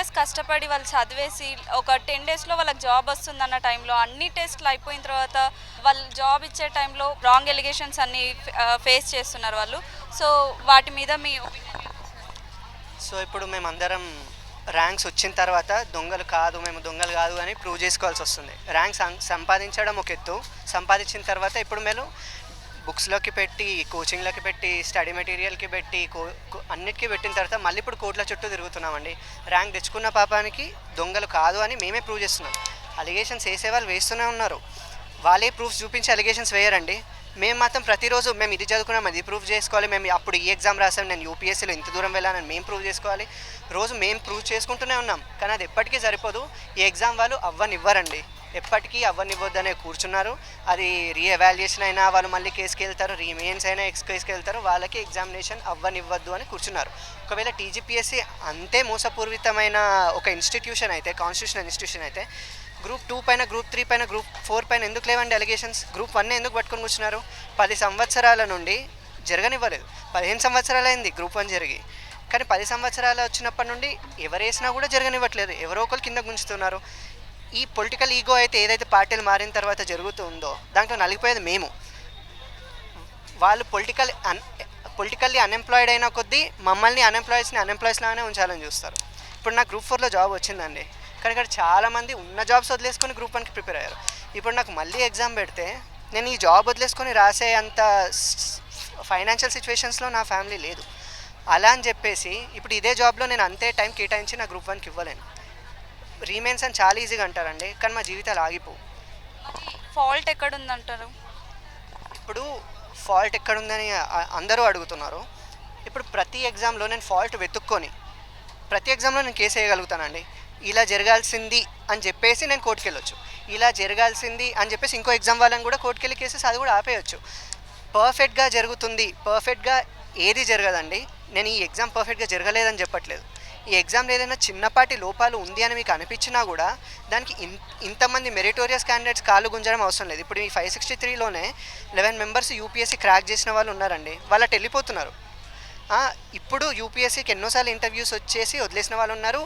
Years కష్టపడి వాళ్ళు చదివేసి ఒక 10 డేస్లో వాళ్ళకి జాబ్ వస్తుందన్న టైంలో అన్ని టెస్ట్లు అయిపోయిన తర్వాత వాళ్ళు జాబ్ ఇచ్చే టైంలో రాంగ్ ఎలిగేషన్స్ అన్ని ఫేస్ చేస్తున్నారు వాళ్ళు. సో వాటి మీద మీ ఒపీనియన్? సో ఇప్పుడు మేమందరం ర్యాంక్స్ వచ్చిన తర్వాత దొంగలు కాదు, మేము దొంగలు కాదు అని ప్రూవ్ చేసుకోవాల్సి వస్తుంది. ర్యాంక్స్ సంపాదించడం ఒక ఎత్తు, సంపాదించిన తర్వాత ఇప్పుడు మేము బుక్స్లోకి పెట్టి, కోచింగ్లోకి పెట్టి, స్టడీ మెటీరియల్కి పెట్టి, అన్నిటికీ పెట్టిన తర్వాత మళ్ళీ ఇప్పుడు కోట్ల చుట్టూ తిరుగుతున్నామండి. ర్యాంక్ తెచ్చుకున్న పాపానికి దొంగలు కాదు అని మేమే ప్రూవ్ చేస్తున్నాం. అలిగేషన్స్ వేసేవాళ్ళు వేస్తూనే ఉన్నారు, వాళ్ళే ప్రూఫ్స్ చూపించి అలిగేషన్స్ వేయరండి. మేము మాత్రం ప్రతిరోజు మేము ఇది చదువుకున్నాం, అది ప్రూవ్ చేసుకోవాలి, మేము అప్పుడు ఈ ఎగ్జామ్ రాసాం, నేను యూపీఎస్సీలో ఇంత దూరం వెళ్ళానని మేము ప్రూవ్ చేసుకోవాలి. రోజు మేము ప్రూవ్ చేసుకుంటూనే ఉన్నాం, కానీ అది ఎప్పటికీ సరిపోదు. ఈ ఎగ్జామ్ వాళ్ళు అవ్వనివ్వరండి, ఎప్పటికీ అవ్వనివ్వద్దనే కూర్చున్నారు. అది రీఎవాల్యుయేషన్ అయినా వాళ్ళు మళ్ళీ కేసుకి వెళ్తారు, రీమెయిన్స్ అయినా కేసుకి వెళ్తారు, వాళ్ళకి ఎగ్జామినేషన్ అవ్వనివ్వద్దు అని కూర్చున్నారు. ఒకవేళ టీజీపీఎస్సీ అంతే మోసపూరితమైన ఒక ఇన్స్టిట్యూషన్ అయితే, కాన్స్టిట్యూషనల్ ఇన్స్టిట్యూషన్ అయితే, గ్రూప్ 2 పైన, గ్రూప్ 3 పైన, గ్రూప్ 4 పైన ఎందుకు లేవండి అలిగేషన్స్? గ్రూప్ 1 ఎందుకు పట్టుకొని కూర్చున్నారు? 10 సంవత్సరాల నుండి జరగనివ్వలేదు. 15 సంవత్సరాలు అయింది గ్రూప్ 1 జరిగి, కానీ 10 సంవత్సరాలు వచ్చినప్పటి నుండి ఎవరేసినా కూడా జరగనివ్వట్లేదు, ఎవరో ఒకరు కింద గుంచుతున్నారు. ఈ పొలిటికల్ ఈగో అయితే ఏదైతే పార్టీలు మారిన తర్వాత జరుగుతుందో దాంట్లో నలిగిపోయేది మేము. వాళ్ళు పొలిటికల్లీ అన్ఎంప్లాయిడ్ అయిన కొద్దీ మమ్మల్ని అన్ఎంప్లాయీస్లానే ఉంచాలని చూస్తారు. ఇప్పుడు నాకు గ్రూప్ 4లో జాబ్ వచ్చిందండి, కానీ ఇక్కడ చాలామంది ఉన్న జాబ్స్ వదిలేసుకొని గ్రూప్ 1కి ప్రిపేర్ అయ్యారు. ఇప్పుడు నాకు మళ్ళీ ఎగ్జామ్ పెడితే నేను ఈ జాబ్ వదిలేసుకొని రాసే అంత ఫైనాన్షియల్ సిచ్యువేషన్స్లో నా ఫ్యామిలీ లేదు. అలా అని చెప్పేసి ఇప్పుడు ఇదే జాబ్లో నేను అంతే టైం కేటాయించి నా గ్రూప్ 1కి ఇవ్వలేను. రీమెయిన్స్ అని చాలా ఈజీగా అంటారండి, కానీ మా జీవితాలు ఆగిపోవు. ఫాల్ట్ ఎక్కడుందంటారు? ఇప్పుడు ఫాల్ట్ ఎక్కడుందని అందరూ అడుగుతున్నారు. ఇప్పుడు ప్రతి ఎగ్జామ్లో నేను ఫాల్ట్ వెతుక్కొని ప్రతి ఎగ్జామ్లో నేను కేసు వేయగలుగుతానండి. ఇలా జరగాల్సింది అని చెప్పేసి నేను కోర్టుకు వెళ్ళొచ్చు, ఇలా జరగాల్సింది అని చెప్పేసి ఇంకో ఎగ్జామ్ వాళ్ళని కూడా కోర్టుకు వెళ్ళి కేసెస్ అది కూడా ఆపేయచ్చు. పర్ఫెక్ట్గా జరుగుతుంది, పర్ఫెక్ట్గా ఏది జరగదండి. నేను ఈ ఎగ్జామ్ పర్ఫెక్ట్గా జరగలేదని చెప్పట్లేదు. ఈ ఎగ్జామ్లో ఏదైనా చిన్నపాటి లోపాలు ఉంది అని మీకు అనిపించినా కూడా దానికి ఇంతమంది మెరిటోరియస్ క్యాండిడేట్స్ కాళ్ళు గుంజడం అవసరం లేదు. ఇప్పుడు ఈ 563లోనే 11 మెంబర్స్ యూపీఎస్సీ క్రాక్ చేసిన వాళ్ళు ఉన్నారండి, వాళ్ళు అటు వెళ్ళిపోతున్నారు. ఇప్పుడు యూపీఎస్సీకి ఎన్నోసార్లు ఇంటర్వ్యూస్ వచ్చేసి వదిలేసిన వాళ్ళు ఉన్నారు.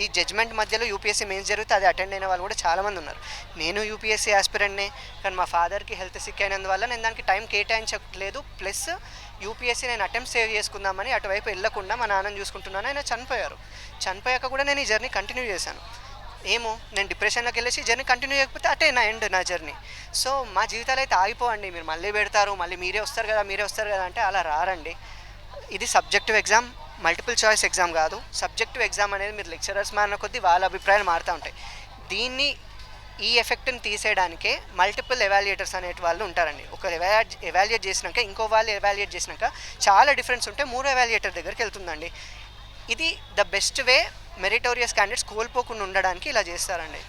ఈ జడ్జ్మెంట్ మధ్యలో యూపీఎస్సీ మెయిన్స్ జరిగితే అది అటెండ్ అయిన వాళ్ళు కూడా చాలామంది ఉన్నారు. నేను యూపీఎస్సీ ఆస్పిరెంట్నే, కానీ మా ఫాదర్కి హెల్త్ సిక్ అయినందువల్ల నేను దానికి టైం కేటాయించట్లేదు. ప్లస్ యూపీఎస్సీ నేను అటెంప్ట్ సేవ్ చేసుకుందామని అటువైపు వెళ్ళకుండా మా నాన్నని చూసుకుంటున్నాను. ఆయన చనిపోయాక కూడా నేను ఈ జర్నీ కంటిన్యూ చేశాను. ఏమో నేను డిప్రెషన్లోకి వెళ్ళేసి జర్నీ కంటిన్యూ చేయకపోతే అటే నా ఎండ్ నా జర్నీ. సో మా జీవితాలు అయితే ఆగిపోవండి. మీరు మళ్ళీ పెడతారు, మళ్ళీ మీరే వస్తారు కదా అంటే అలా రారండి. ఇది subjective exam, multiple choice exam కాదు. సబ్జెక్టివ్ ఎగ్జామ్ అనేది మీరు లెక్చరర్స్ మారిన కొద్దీ వాళ్ళ అభిప్రాయాలు మారుతూ ఉంటాయి. ఈ ఎఫెక్ట్ని తీసేయడానికే మల్టిపుల్ ఎవాల్యుయేటర్స్ అనే వాళ్ళు ఉంటారండి. ఒకరు ఎవాల్యుయేట్ చేసినాక ఇంకో వాళ్ళు ఎవాల్యుయేట్ చేసినాక చాలా డిఫరెన్స్ ఉంటే 3 ఎవాల్యుయేటర్ దగ్గరికి వెళ్తుందండి. ఇది the best way meritorious candidates కోల్పోకుండా ఉండడానికి ఇలా చేస్తారండి.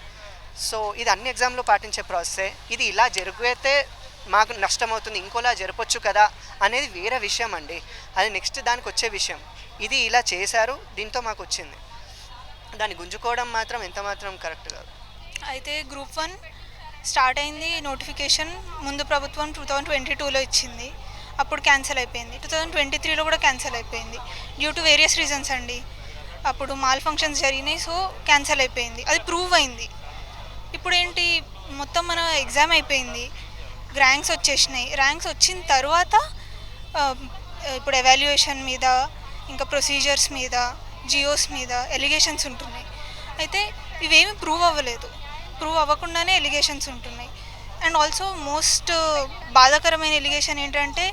సో ఇది అన్ని ఎగ్జామ్లో పాటించే ప్రాసెసే. ఇది ఇలా జరిగితే మాకు నష్టం అవుతుంది, ఇంకోలా జరపొచ్చు కదా అనేది వేరే విషయం అండి, అది నెక్స్ట్ దానికి వచ్చే విషయం. ఇది ఇలా చేశారు, దీంతో మాకు వచ్చింది, దాన్ని గుంజుకోవడం మాత్రం ఎంత మాత్రం కరెక్ట్ కాదు. అయితే గ్రూప్ 1 స్టార్ట్ అయింది, నోటిఫికేషన్ ముందు ప్రభుత్వం 2022లో ఇచ్చింది, అప్పుడు క్యాన్సిల్ అయిపోయింది. 2023లో కూడా క్యాన్సిల్ అయిపోయింది డ్యూ టు వేరియస్ రీజన్స్ అండి. అప్పుడు మాల్ ఫంక్షన్స్ జరిగినాయి, సో క్యాన్సిల్ అయిపోయింది, అది ప్రూవ్ అయింది. ఇప్పుడు ఏంటి, మొత్తం మన ఎగ్జామ్ అయిపోయింది, ర్యాంక్స్ వచ్చేసినాయి. ర్యాంక్స్ వచ్చిన తర్వాత ఇప్పుడు ఎవాల్యుయేషన్ మీద, ఇంకా ప్రొసీజర్స్ మీద, జియోస్ మీద ఎలిగేషన్స్ ఉంటున్నాయి. అయితే ఇవేమి ప్రూవ్ అవ్వలేదు, ప్రూవ్ అవ్వకుండానే ఎలిగేషన్స్ ఉంటున్నాయి. అండ్ ఆల్సో మోస్ట్ బాధాకరమైన ఎలిగేషన్ ఏంటంటే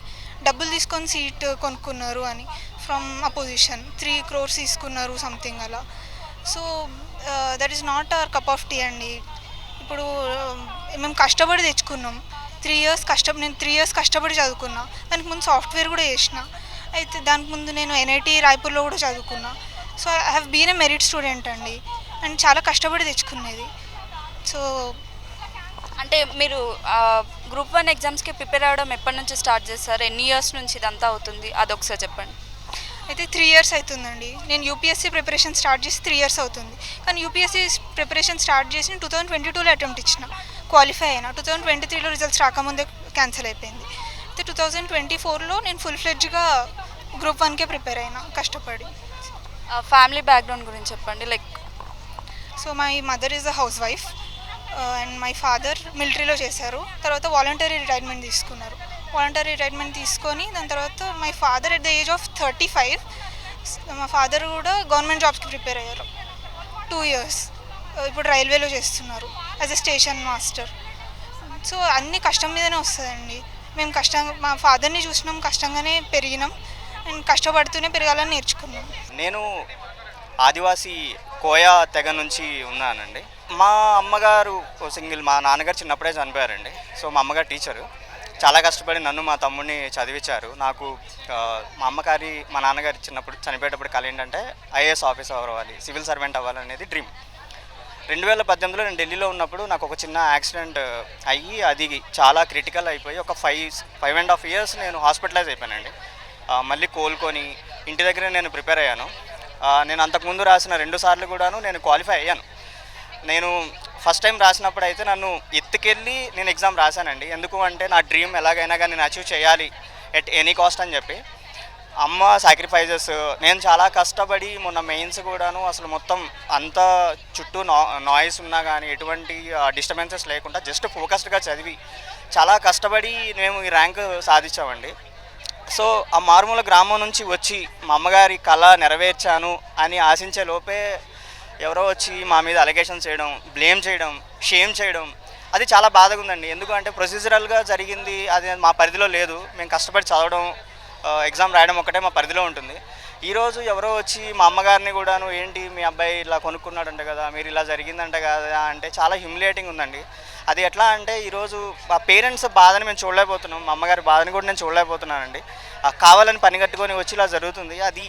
డబ్బులు తీసుకొని సీట్ కొనుక్కున్నారు అని, ఫ్రమ్ అపోజిషన్ 3 crores తీసుకున్నారు సంథింగ్ అలా. So that is not our cup of tea అండి. ఇప్పుడు మేము కష్టపడి తెచ్చుకున్నాం, 3 years నేను 3 years కష్టపడి చదువుకున్నా. దానికి ముందు సాఫ్ట్వేర్ కూడా చేసిన, అయితే దానికి ముందు నేను ఎన్ఐటి రాయ్పూర్లో కూడా చదువుకున్నా. So I have been a merit student అండి, అండ్ చాలా కష్టపడి తెచ్చుకునేది. సో అంటే మీరు గ్రూప్ 1 ఎగ్జామ్స్కి ప్రిపేర్ అవ్వడం ఎప్పటి నుంచి స్టార్ట్ చేస్తారు, ఎన్ని ఇయర్స్ నుంచి ఇదంతా అవుతుంది, అదొకసారి చెప్పండి. అయితే 3 years అవుతుందండి. నేను యూపీఎస్సీ ప్రిపరేషన్ స్టార్ట్ చేసి 3 years అవుతుంది. కానీ యూపీఎస్సీ ప్రిపరేషన్ స్టార్ట్ చేసి 2022లో అటెంప్ట్ ఇచ్చిన, క్వాలిఫై అయినా. 2023లో రిజల్ట్స్ రాకముందే క్యాన్సిల్ అయిపోయింది. అయితే 2024లో నేను ఫుల్ ఫ్లెడ్జ్గా గ్రూప్ 1కే ప్రిపేర్ అయినా కష్టపడి. ఫ్యామిలీ బ్యాక్గ్రౌండ్ గురించి చెప్పండి. Like so my mother is a house wife and my father మిలిటరీలో చేశారు. తర్వాత వాలంటరీ రిటైర్మెంట్ తీసుకున్నారు. వాలంటరీ రిటైర్మెంట్ తీసుకొని దాని తర్వాత my father at the age of 35 మా ఫాదర్ కూడా గవర్నమెంట్ జాబ్స్కి ప్రిపేర్ అయ్యారు 2 years. ఇప్పుడు రైల్వేలో చేస్తున్నారు as a station master. So అన్ని కష్టం మీదనే వస్తుందండి. మేము కష్టంగా మా ఫాదర్ని చూసినాం, కష్టంగానే పెరిగినాం అండ్ కష్టపడుతూనే పెరగాలని నేర్చుకున్నాం. నేను ఆదివాసీ కోయా తెగ నుంచి ఉన్నానండి. మా అమ్మగారు సింగిల్, మా నాన్నగారు చిన్నప్పుడే చనిపోయారండి. సో మా అమ్మగారు టీచరు, చాలా కష్టపడి నన్ను మా తమ్ముడిని చదివించారు. నాకు మా అమ్మగారి మా నాన్నగారు చిన్నప్పుడు చనిపోయేటప్పుడు కళ ఏంటంటే ఐఏఎస్ ఆఫీసర్ అవ్వాలి, సివిల్ సర్వెంట్ అవ్వాలనేది డ్రీమ్. 2018లో నేను ఢిల్లీలో ఉన్నప్పుడు నాకు ఒక చిన్న యాక్సిడెంట్ అయ్యి అది చాలా క్రిటికల్ అయిపోయి ఒక 5.5 years నేను హాస్పిటలైజ్ అయిపోయానండి. మళ్ళీ కోలుకొని ఇంటి దగ్గరే నేను ప్రిపేర్ అయ్యాను. నేను అంతకుముందు రాసిన 2 సార్లు కూడాను నేను క్వాలిఫై అయ్యాను. నేను ఫస్ట్ టైం రాసినప్పుడు అయితే నన్ను ఎత్తుకెళ్ళి నేను ఎగ్జామ్ రాశానండి. ఎందుకు అంటే నా డ్రీమ్ ఎలాగైనా కానీ నేను అచీవ్ చేయాలి ఎట్ ఎనీ కాస్ట్ అని చెప్పి. అమ్మ సాక్రిఫైజెస్, నేను చాలా కష్టపడి మొన్న మెయిన్స్ కూడాను అసలు మొత్తం అంతా చుట్టూ నాయిస్ ఉన్నా కానీ ఎటువంటి డిస్టర్బెన్సెస్ లేకుండా జస్ట్ ఫోకస్డ్గా చదివి చాలా కష్టపడి మేము ఈ ర్యాంక్ సాధించామండి. సో ఆ మారుమూల గ్రామం నుంచి వచ్చి మా అమ్మగారి కళ నెరవేర్చాను అని ఆశించే లోపే ఎవరో వచ్చి మా మీద అలిగేషన్స్ చేయడం, బ్లేమ్ చేయడం, షేమ్ చేయడం, అది చాలా బాధగా ఉందండి. ఎందుకంటే ప్రొసీజరల్గా జరిగింది, అది మా పరిధిలో లేదు. మేము కష్టపడి చదవడం, ఎగ్జామ్ రాయడం ఒకటే మా పరిధిలో ఉంటుంది. ఈరోజు ఎవరో వచ్చి మా అమ్మగారిని కూడాను ఏంటి మీ అబ్బాయి ఇలా కొనుక్కున్నాడంట కదా, మీరు ఇలా జరిగిందంట కదా అంటే చాలా హ్యూమిలియేటింగ్ ఉందండి. అది ఎట్లా అంటే ఈరోజు మా పేరెంట్స్ బాధని మేము చూడలేకపోతున్నాం, మా అమ్మగారి బాధని కూడా నేను చూడలేకపోతున్నానండి. కావాలని పని కట్టుకొని వచ్చి ఇలా జరుగుతుంది. అది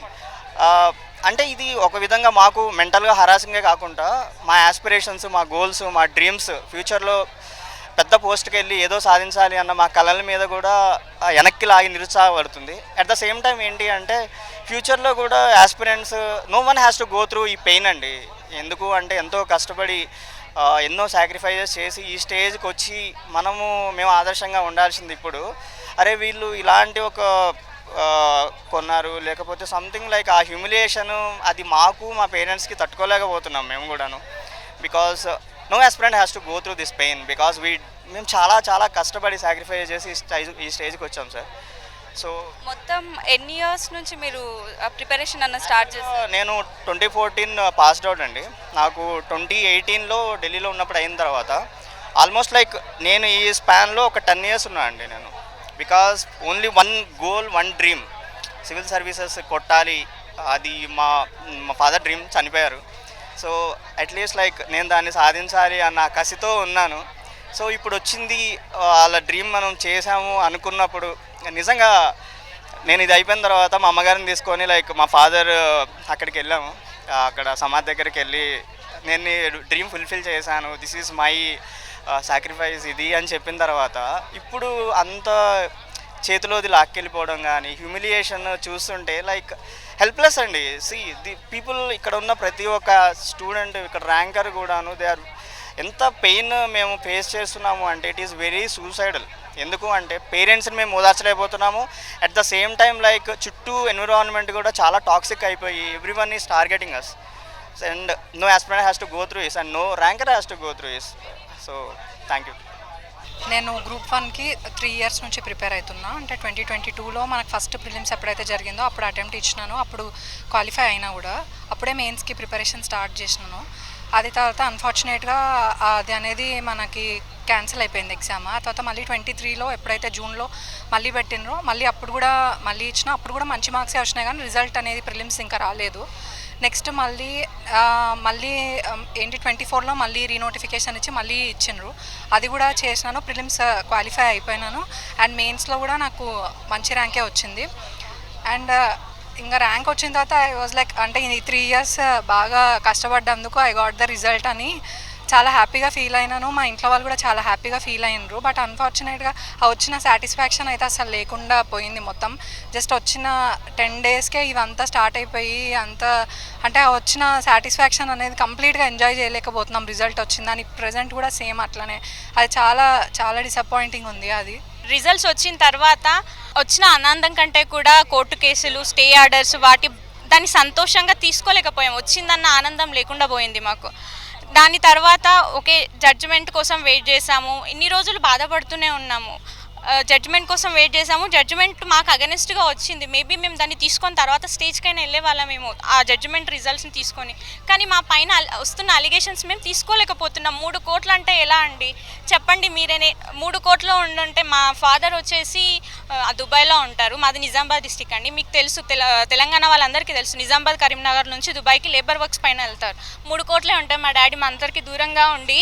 అంటే ఇది ఒక విధంగా మాకు మెంటల్గా హరాసింగే కాకుండా మా యాస్పిరేషన్స్, మా గోల్స్, మా డ్రీమ్స్, ఫ్యూచర్లో పెద్ద పోస్ట్కి వెళ్ళి ఏదో సాధించాలి అన్న మా కళల మీద కూడా వెనక్కి లాగి నిరుత్సాహపడుతుంది. అట్ ద సేమ్ టైం ఏంటి అంటే ఫ్యూచర్లో కూడా aspirants no one has to go through ఈ పెయిన్ అండి. ఎందుకు అంటే ఎంతో కష్టపడి ఎన్నో సాక్రిఫైజెస్ చేసి ఈ స్టేజ్కి వచ్చి మేము ఆదర్శంగా ఉండాల్సింది. ఇప్పుడు అరే వీళ్ళు ఇలాంటి ఒక కొన్నారు లేకపోతే సంథింగ్ లైక్ ఆ హ్యూమిలియేషను అది మాకు మా పేరెంట్స్కి తట్టుకోలేకపోతున్నాం మేము కూడాను. Because no aspirant has to go through this pain because మేము చాలా చాలా కష్టపడి సాక్రిఫైస్ చేసి ఈ స్టేజ్కి వచ్చాం సార్. సో మొత్తం ఎన్ని ఇయర్స్ నుంచి మీరు ప్రిపరేషన్ అన్న స్టార్ట్ చేస్తారు? నేను 2014 పాస్డ్ అవుట్ అండి. నాకు 2018లో ఢిల్లీలో ఉన్నప్పుడు అయిన తర్వాత ఆల్మోస్ట్ లైక్ నేను ఈ స్పాన్లో ఒక 10 years ఉన్నా అండి నేను. Because only one goal, one dream, civil services కొట్టాలి. అది మా ఫాదర్ డ్రీమ్, చనిపోయారు. సో అట్లీస్ట్ లైక్ నేను దాన్ని సాధించాలి అన్న కసితో ఉన్నాను. సో ఇప్పుడు వచ్చింది వాళ్ళ డ్రీమ్ మనం చేసాము అనుకున్నప్పుడు నిజంగా నేను ఇది అయిపోయిన తర్వాత మా అమ్మగారిని తీసుకొని లైక్ మా ఫాదర్ అక్కడికి వెళ్ళాము. అక్కడ సమాధి దగ్గరికి వెళ్ళి నేను డ్రీమ్ ఫుల్ఫిల్ చేశాను, దిస్ ఈజ్ మై సాక్రిఫైస్ ఇది అని చెప్పిన తర్వాత ఇప్పుడు అంత చేతిలోది లాక్కెళ్ళిపోవడం కానీ హ్యూమిలియేషన్ చూస్తుంటే లైక్ హెల్ప్లెస్ అండి. ది పీపుల్ ఇక్కడ ఉన్న ప్రతి ఒక్క స్టూడెంట్, ఇక్కడ ర్యాంకర్ కూడాను దే ఆర్ ఎంత పెయిన్ మేము ఫేస్ చేస్తున్నాము అంటే ఇట్ ఈస్ వెరీ సూసైడల్. ఎందుకు అంటే పేరెంట్స్ని మేము ఓదార్చలేకపోతున్నాము. At the same time like చుట్టూ ఎన్విరాన్మెంట్ కూడా చాలా టాక్సిక్ అయిపోయి everyone is targeting us and no aspirant has to go through this and no ranker has to go through this. So thank you. నేను group 1కి 3 years నుంచి prepare అవుతున్నా. అంటే 2022లో మనకు ఫస్ట్ ప్రిలిమ్స్ ఎప్పుడైతే జరిగిందో అప్పుడు అటెంప్ట్ ఇచ్చినాను, అప్పుడు క్వాలిఫై అయినా కూడా అప్పుడే మెయిన్స్కి ప్రిపరేషన్ స్టార్ట్ చేసినాను. అది తర్వాత అన్ఫార్చునేట్గా అది అనేది మనకి క్యాన్సిల్ అయిపోయింది ఎగ్జామ్. ఆ తర్వాత మళ్ళీ 23లో ఎప్పుడైతే జూన్లో మళ్ళీ పెట్టినరో మళ్ళీ అప్పుడు కూడా మళ్ళీ ఇచ్చినా, అప్పుడు కూడా మంచి మార్క్సే వచ్చినాయి కానీ రిజల్ట్ అనేది ప్రిలిమ్స్ ఇంకా రాలేదు. నెక్స్ట్ మళ్ళీ ఏంటి 24లో మళ్ళీ రీనోటిఫికేషన్ ఇచ్చి మళ్ళీ ఇచ్చినారు, అది కూడా చేసినాను, ప్రిలిమ్స్ క్వాలిఫై అయిపోయినాను. అండ్ మెయిన్స్లో కూడా నాకు మంచి ర్యాంకే వచ్చింది. అండ్ ఇంకా ర్యాంక్ వచ్చిన తర్వాత ఐ వాజ్ లైక్ అంటే ఈ 3 years బాగా కష్టపడ్డందుకు ఐ గాట్ ద రిజల్ట్ అని చాలా హ్యాపీగా ఫీల్ అయినాను. మా ఇంట్లో వాళ్ళు కూడా చాలా హ్యాపీగా ఫీల్ అయినరు. బట్ అన్ఫార్చునేట్గా ఆ వచ్చిన సాటిస్ఫాక్షన్ అయితే అసలు లేకుండా పోయింది. మొత్తం జస్ట్ వచ్చిన 10 daysకే ఇవంతా స్టార్ట్ అయిపోయి అంతా అంటే ఆ వచ్చిన సాటిస్ఫాక్షన్ అనేది కంప్లీట్గా ఎంజాయ్ చేయలేకపోతున్నాం. రిజల్ట్ వచ్చిందని ప్రజెంట్ కూడా సేమ్ అట్లనే, అది చాలా చాలా డిసప్పాయింటింగ్ ఉంది. అది రిజల్ట్స్ వచ్చిన తర్వాత వచ్చిన ఆనందం కంటే కూడా కోర్టు కేసులు, స్టే ఆర్డర్స్, వాటి దాన్ని సంతోషంగా తీసుకోలేకపోయాం, వచ్చిందన్న ఆనందం లేకుండా పోయింది మాకు. దాని తర్వాత ఓకే జడ్జిమెంట్ కోసం వెయిట్ చేసాము, ఇన్ని రోజులు బాధపడుతూనే ఉన్నాము, జడ్జిమెంట్ కోసం వెయిట్ చేసాము, జడ్జిమెంట్ మాకు అగెనిస్ట్గా వచ్చింది. మేబీ మేము దాన్ని తీసుకొని తర్వాత స్టేజ్కైనా వెళ్ళే వాళ్ళమేమో ఆ జడ్జిమెంట్ రిజల్ట్స్ని తీసుకొని. కానీ మా పైన వస్తున్న అలిగేషన్స్ మేము తీసుకోలేకపోతున్నాం. 3 కోట్లు అంటే ఎలా అండి చెప్పండి మీరేనే. 3 కోట్లు ఉండుంటే మా ఫాదర్ వచ్చేసి దుబాయ్లో ఉంటారు, మాది నిజామాబాద్ డిస్టిక్ అండి, మీకు తెలుసు, తెలంగాణ వాళ్ళందరికీ తెలుసు, నిజామాబాద్ కరీంనగర్ నుంచి దుబాయ్కి లేబర్ వర్క్స్ పైన వెళ్తారు. 3 కోట్లే ఉంటాయి. మా డాడీ మా అందరికీ దూరంగా ఉండి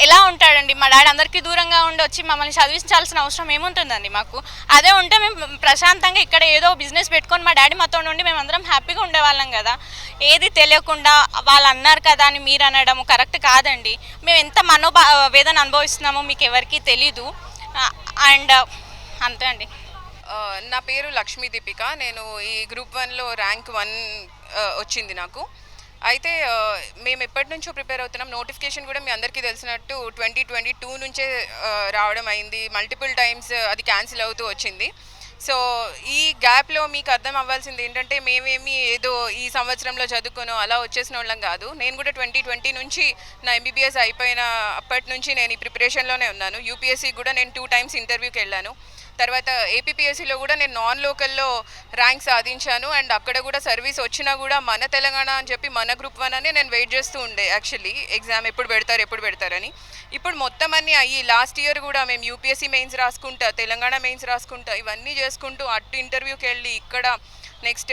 ఎలా ఉంటాడండి? మా డాడీ అందరికీ దూరంగా ఉండి వచ్చి మమ్మల్ని చదివించాల్సిన అవసరం ఏముంటుందండి మాకు? అదే ఉంటే మేము ప్రశాంతంగా ఇక్కడ ఏదో బిజినెస్ పెట్టుకొని మా డాడీ మాతో నుండి మేము అందరం హ్యాపీగా ఉండేవాళ్ళం కదా. ఏది తెలియకుండా వాళ్ళు అన్నారు కదా అని మీరు అనడం కరెక్ట్ కాదండి. మేము ఎంత వేదన అనుభవిస్తున్నామో మీకు ఎవరికీ తెలీదు. అండ్ అంతే అండి. నా పేరు లక్ష్మీ దీపిక. నేను ఈ గ్రూప్ 1లో ర్యాంక్ 1 వచ్చింది నాకు. అయితే మేము ఎప్పటి నుంచో ప్రిపేర్ అవుతున్నాం. నోటిఫికేషన్ కూడా మీ అందరికీ తెలిసినట్టు 2022 నుంచే రావడం అయింది. మల్టిపుల్ టైమ్స్ అది క్యాన్సిల్ అవుతూ వచ్చింది. సో ఈ గ్యాప్లో మీకు అర్థం అవ్వాల్సింది ఏంటంటే మేమేమి ఏదో ఈ సంవత్సరంలో చదువుకోను అలా వచ్చేసిన వాళ్ళం కాదు. నేను కూడా 2020 నుంచి నా MBBS అయిపోయిన అప్పటి నుంచి నేను ఈ ప్రిపరేషన్లోనే ఉన్నాను. యూపీఎస్సీ కూడా నేను 2 టైమ్స్ ఇంటర్వ్యూకి వెళ్ళాను. తర్వాత ఏపీపీఎస్సీలో కూడా నేను నాన్ లోకల్లో ర్యాంక్ సాధించాను. అండ్ అక్కడ కూడా సర్వీస్ వచ్చినా కూడా మన తెలంగాణ అని చెప్పి మన గ్రూప్ 1 అని నేను వెయిట్ చేస్తూ ఉండే యాక్చువల్లీ ఎగ్జామ్ ఎప్పుడు పెడతారని. ఇప్పుడు మొత్తం అన్నీ అయ్యి లాస్ట్ ఇయర్ కూడా మేము యూపీఎస్సీ మెయిన్స్ రాసుకుంటా, తెలంగాణ మెయిన్స్ రాసుకుంటా, ఇవన్నీ చేసుకుంటూ అటు ఇంటర్వ్యూకి వెళ్ళి ఇక్కడ నెక్స్ట్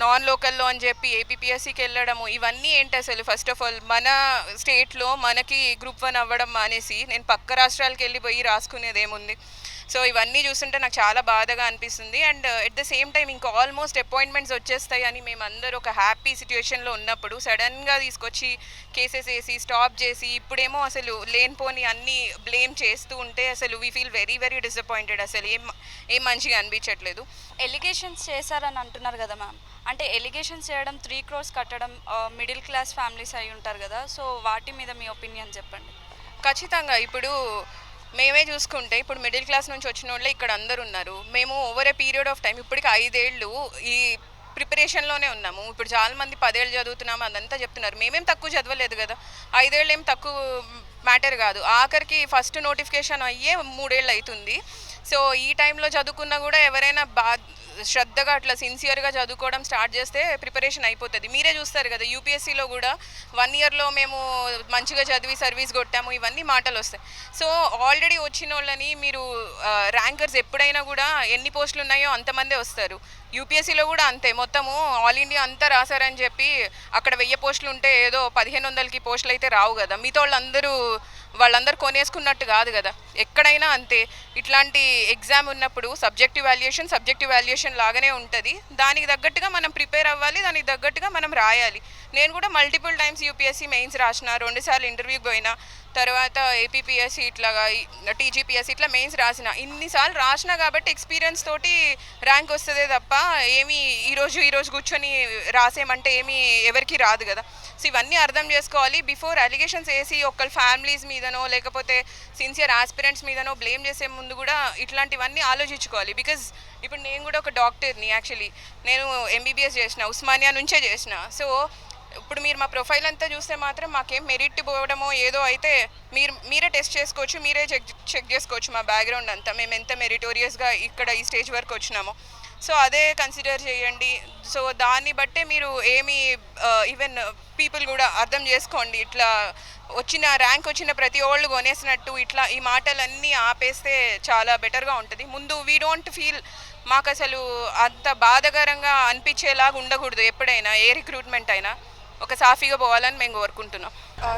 నాన్ లోకల్లో అని చెప్పి ఏపీపీఎస్సీకి వెళ్ళడము, ఇవన్నీ ఏంటి అసలు? ఫస్ట్ ఆఫ్ ఆల్ మన స్టేట్లో మనకి గ్రూప్ 1 అవ్వడం మానేసి నేను పక్క రాష్ట్రాలకు వెళ్ళిపోయి రాసుకునేది ఏముంది? సో ఇవన్నీ చూస్తుంటే నాకు చాలా బాధగా అనిపిస్తుంది. And at the same time ఇంకా ఆల్మోస్ట్ అపాయింట్మెంట్స్ వచ్చేస్తాయి అని మేమందరూ ఒక హ్యాపీ సిచ్యువేషన్లో ఉన్నప్పుడు సడన్గా తీసుకొచ్చి కేసెస్ వేసి స్టాప్ చేసి ఇప్పుడేమో అసలు లేనిపోని అన్నీ బ్లేమ్ చేస్తూ ఉంటే అసలు we feel very very disappointed. అసలు ఏం మంచిగా అనిపించట్లేదు. ఎలిగేషన్స్ చేశారని అంటున్నారు కదా మ్యామ్, అంటే ఎలిగేషన్స్ చేయడం 3 crores కట్టడం మిడిల్ క్లాస్ ఫ్యామిలీస్ అయి ఉంటారు కదా, సో వాటి మీద మీ ఒపీనియన్ చెప్పండి. ఖచ్చితంగా ఇప్పుడు మేమే చూసుకుంటే ఇప్పుడు మిడిల్ క్లాస్ నుంచి వచ్చిన వాళ్ళే ఇక్కడ అందరు ఉన్నారు. మేము over a period of time ఇప్పటికి 5 ఏళ్ళు ఈ ప్రిపరేషన్లోనే ఉన్నాము. ఇప్పుడు చాలామంది 10 ఏళ్ళు చదువుతున్నాము అదంతా చెప్తున్నారు. మేమేం తక్కువ చదవలేదు కదా, 5 ఏళ్ళు ఏం తక్కువ మ్యాటర్ కాదు. ఆఖరికి ఫస్ట్ నోటిఫికేషన్ అయ్యే 3 ఏళ్ళు అవుతుంది. సో ఈ టైంలో చదువుకున్నా కూడా ఎవరైనా శ్రద్ధగా అట్లా సిన్సియర్గా చదువుకోవడం స్టార్ట్ చేస్తే ప్రిపరేషన్ అయిపోతుంది. మీరే చూస్తారు కదా యూపీఎస్సీలో కూడా 1 yearలో మేము మంచిగా చదివి సర్వీస్ కొట్టాము, ఇవన్నీ మాటలు వస్తాయి. సో ఆల్రెడీ వచ్చిన వాళ్ళని మీరు ర్యాంకర్స్ ఎప్పుడైనా కూడా ఎన్ని పోస్టులు ఉన్నాయో అంతమందే వస్తారు. యూపీఎస్సీలో కూడా అంతే, మొత్తము ఆల్ ఇండియా అంతా రాశారని చెప్పి అక్కడ 1000 పోస్టులు ఉంటే ఏదో 1500కి పోస్టులు అయితే రావు కదా. మిగతా వాళ్ళందరూ కొనేసుకున్నట్టు కాదు కదా. ఎక్కడైనా అంతే, ఇట్లాంటి ఎగ్జామ్ ఉన్నప్పుడు సబ్జెక్టివ్ వాల్యుయేషన్ లాగానే ఉంటుంది. దానికి తగ్గట్టుగా మనం ప్రిపేర్ అవ్వాలి, దానికి తగ్గట్టుగా మనం రాయాలి. నేను కూడా మల్టిపుల్ టైమ్స్ యూపీఎస్సీ మెయిన్స్ రాసిన, 2 సార్లు ఇంటర్వ్యూకి పోయినా, తర్వాత ఏపీపీఎస్సీ ఇట్లాగా టీజీపీఎస్సీ ఇట్లా మెయిన్స్ రాసిన. ఇన్నిసార్లు రాసిన కాబట్టి ఎక్స్పీరియన్స్ తోటి ర్యాంక్ వస్తుందే తప్ప ఏమీ ఈరోజు కూర్చొని రాసేమంటే ఏమీ ఎవరికి రాదు కదా. సో ఇవన్నీ అర్థం చేసుకోవాలి. బిఫోర్ అలిగేషన్స్ వేసి ఒకళ్ళ ఫ్యామిలీస్ మీదనో లేకపోతే సిన్సియర్ ఆస్పిరెంట్స్ మీదనో బ్లేమ్ చేసే ముందు కూడా ఇట్లాంటివన్నీ ఆలోచించుకోవాలి. బికాజ్ ఇప్పుడు నేను కూడా ఒక డాక్టర్ని, యాక్చువల్లీ నేను ఎంబీబీఎస్ చేసిన, ఉస్మానియా నుంచే చేసిన. సో ఇప్పుడు మీరు మా ప్రొఫైల్ అంతా చూస్తే మాత్రం మాకేం మెరిట్ పోవడమో ఏదో అయితే మీరే టెస్ట్ చేసుకోవచ్చు, మీరే చెక్ చేసుకోవచ్చు మా బ్యాక్గ్రౌండ్ అంతా, మేము ఎంత మెరిటోరియస్గా ఇక్కడ ఈ స్టేజ్ వరకు వచ్చినామో. సో అదే కన్సిడర్ చేయండి. సో దాన్ని బట్టే మీరు ఈవెన్ పీపుల్ కూడా అర్థం చేసుకోండి. ఇట్లా ర్యాంక్ వచ్చిన ప్రతి వాళ్ళు కొనేసినట్టు ఇట్లా ఈ మాటలన్నీ ఆపేస్తే చాలా బెటర్గా ఉంటుంది. ముందు వీ డోంట్ ఫీల్, మాకు అసలు అంత బాధకరంగా అనిపించేలాగా ఉండకూడదు. ఎప్పుడైనా ఏ రిక్రూట్మెంట్ అయినా ఒక సాఫీగా పోవాలని మేము కోరుకుంటున్నాం.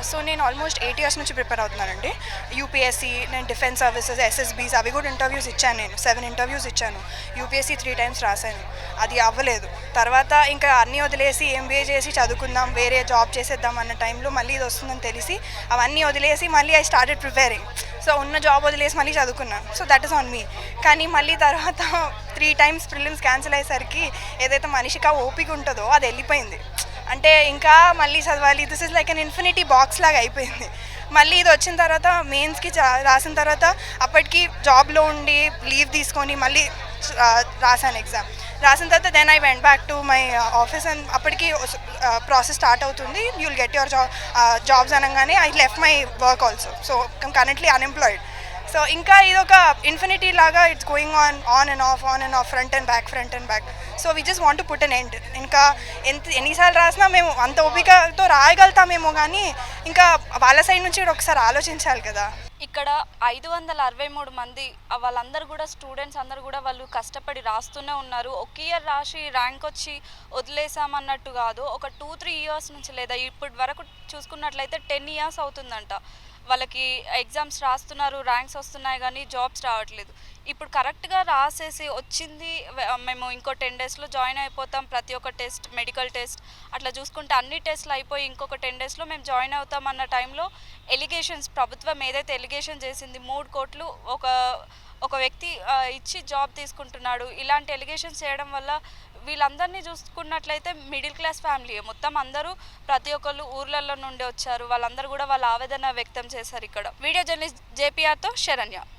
సో నేను ఆల్మోస్ట్ 8 years నుంచి ప్రిపేర్ అవుతున్నానండి. యూపీఎస్సీ, నేను డిఫెన్స్ సర్వీసెస్, ఎస్ఎస్బీస్ అవి కూడా ఇంటర్వ్యూస్ ఇచ్చాను. నేను 7 interviews ఇచ్చాను. యూపీఎస్సీ 3 times రాశాను, అది అవ్వలేదు. తర్వాత ఇంకా అన్నీ వదిలేసి ఎంబీఏ చేసి చదువుకుందాం, వేరే జాబ్ చేసేద్దాం అన్న టైంలో మళ్ళీ ఇది వస్తుందని తెలిసి అవన్నీ వదిలేసి మళ్ళీ ఐ స్టార్టెడ్ ప్రిపేరింగ్. సో ఉన్న జాబ్ వదిలేసి మళ్ళీ చదువుకున్నాను. So that is on me. కానీ మళ్ళీ తర్వాత 3 times ప్రిలిమ్స్ క్యాన్సిల్ అయ్యేసరికి ఏదైతే మనిషికి ఓపిక ఉంటుందో అది వెళ్ళిపోయింది. అంటే ఇంకా మళ్ళీ చదవాలి, this is like an infinity box లాగా అయిపోయింది. మళ్ళీ ఇది వచ్చిన తర్వాత మెయిన్స్కి రాసిన తర్వాత అప్పటికి జాబ్లో ఉండి లీవ్ తీసుకొని మళ్ళీ రాశాను ఎగ్జామ్. రాసిన తర్వాత then I went back to my office and అప్పటికి ప్రాసెస్ స్టార్ట్ అవుతుంది, యుల్ గెట్ యువర్ జాబ్స్ అనగానే I left my work also. So currently unemployed. So ఇంకా ఇది ఒక ఇన్ఫినిటీ లాగా it's going on and off front and back. So we just want to put an end. ఇంకా ఎన్నిసార్లు రాసినా మేము అంత ఓపికతో రాయగలుగుతామేమో, కానీ ఇంకా వాళ్ళ సైడ్ నుంచి కూడా ఒకసారి ఆలోచించాలి కదా. ఇక్కడ 563 మంది వాళ్ళందరూ కూడా స్టూడెంట్స్ అందరూ కూడా వాళ్ళు కష్టపడి రాస్తూనే ఉన్నారు. ఒక ఇయర్ రాసి ర్యాంక్ వచ్చి వదిలేసామన్నట్టు కాదు, ఒక 2-3 ఇయర్స్ నుంచి, లేదా ఇప్పటి వరకు చూసుకున్నట్లయితే 10 ఇయర్స్ అవుతుందంట వాళ్ళకి ఎగ్జామ్స్ రాస్తున్నారు, ర్యాంక్స్ వస్తున్నాయి కానీ జాబ్స్ రావట్లేదు. ఇప్పుడు కరెక్ట్గా రాసేసి వచ్చింది, మేము ఇంకో 10 డేస్లో జాయిన్ అయిపోతాం, ప్రతి ఒక్క టెస్ట్, మెడికల్ టెస్ట్ అట్లా చూసుకుంటే అన్ని టెస్ట్లు అయిపోయి ఇంకొక 10 డేస్లో మేము జాయిన్ అవుతాం అన్న టైంలో ఎలిగేషన్స్, ప్రభుత్వం ఏదైతే ఎలిగేషన్ చేసింది 3 కోట్లు ఒక వ్యక్తి ఇచ్చి జాబ్ తీసుకుంటున్నాడు, ఇలాంటి ఎలిగేషన్స్ చేయడం వల్ల వీళ్ళందరినీ చూసుకున్నట్లయితే మిడిల్ క్లాస్ ఫ్యామిలీ మొత్తం అందరూ, ప్రతి ఒక్కళ్ళు ఊర్లలో నుండి వచ్చారు, వాళ్ళందరూ కూడా వాళ్ళ ఆవేదన వ్యక్తం చేశారు. ఇక్కడ వీడియో జర్నలిస్ట్ JPRతో శరణ్య.